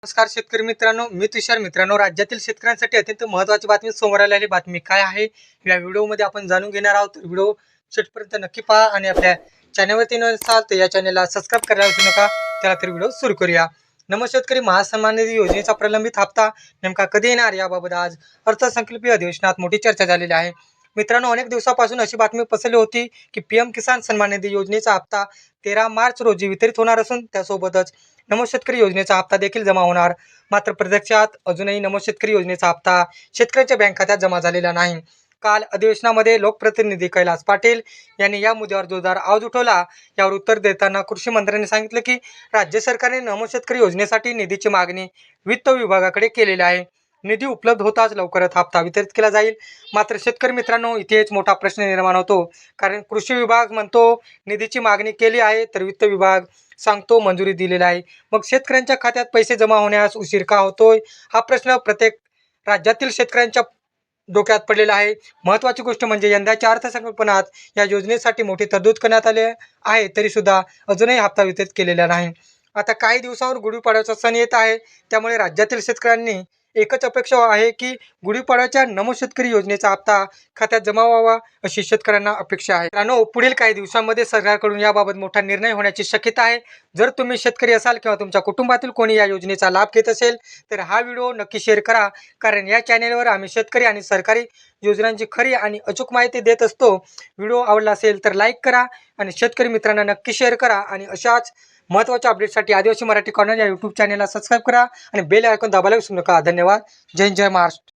नमस्कार शेतकरी मित्रांनो, मी तुषार मित्रांनो. राज्यातील शेतकऱ्यांसाठी अत्यंत महत्त्वाची बातमी समोर आलेली बातमी काय आहे या व्हिडिओमध्ये आपण जाणून घेणार आहोत. तर व्हिडिओ शेवटपर्यंत नक्की पहा आणि आपल्या चॅनलवरती नसाल तर या चॅनलला सबस्क्राईब करायला विसरू नका. चला तर व्हिडिओ सुरू करूया. शेतकरी महासन्मान निधी योजनेचा प्रलंबित हप्ता नेमका कधी येणार याबाबत आज अर्थसंकल्पीय अधिवेशनात मोठी चर्चा झालेली आहे. मित्रांनो, अनेक दिवसापासून अशी बातमी पसरली होती की पीएम किसान सन्मान निधी योजनेचा हप्ता 13 मार्च रोजी वितरित होणार असून त्यासोबतच नमो शेतकरी योजनेचा हप्ता देखील जमा होणार. मात्र प्रत्यक्षात अजूनही नमो शेतकरी योजनेचा हप्ता शेतकऱ्यांच्या बँक खात्यात जमा झालेला नाही. काल अधिवेशनामध्ये लोकप्रतिनिधी कैलास पाटील यांनी या मुद्द्यावर जोरदार आवाज उठवला. यावर उत्तर देताना कृषी मंत्र्यांनी सांगितलं की राज्य सरकारने नमो शेतकरी योजनेसाठी निधीची मागणी वित्त विभागाकडे केलेली आहे. निधी उपलब्ध होताच लवकरच हप्ता वितरित केला जाईल. मात्र शेतकरी मित्रांनो, इथेच मोठा प्रश्न निर्माण होतो. कारण कृषी विभाग म्हणतो निधीची मागणी केली आहे, तर वित्त विभाग सांगतो मंजुरी दिलेली आहे. मग शेतकऱ्यांच्या खात्यात पैसे जमा होण्यास उशीर का होतोय? हा प्रश्न प्रत्येक राज्यातील शेतकऱ्यांच्या डोक्यात पडलेला आहे. महत्त्वाची गोष्ट म्हणजे यंदाच्या अर्थसंकल्पात या योजनेसाठी मोठी तरतूद करण्यात आली आहे, तरी सुद्धा अजूनही हप्ता वितरित केलेला नाही. आता काही दिवसावर गुढीपाडव्याचा सण येत आहे, त्यामुळे राज्यातील शेतकऱ्यांनी एकच अपेक्षा आहे की गुढीपाडव्याच्या नमो शेतकरी योजनेचा हप्ता खात्यात जमा व्हावा, अशी शेतकऱ्यांना अपेक्षा आहे. मित्रांनो, पुढील काही दिवसांमध्ये सरकारकडून याबाबत मोठा निर्णय होण्याची शक्यता आहे. जर तुम्ही शेतकरी असाल किंवा तुमच्या कुटुंबातील कोणी या योजनेचा लाभ घेत असेल तर हा व्हिडिओ नक्की शेअर करा. कारण या चॅनेलवर आम्ही शेतकरी आणि सरकारी योजनांची खरी आणि अचूक माहिती देत असतो. व्हिडिओ आवडला असेल तर लाईक करा आणि शेतकरी मित्रांना नक्की शेअर करा. आणि अशाच महत्त्वाच्या अपडेटसाठी आदिवासी मराठी कॉर्नर या यूट्यूब चॅनेलला सबस्क्राईब करा आणि बेल आयकॉन दाबायला विसरू नका. धन्यवाद. जय हिंद, जय महाराष्ट्र.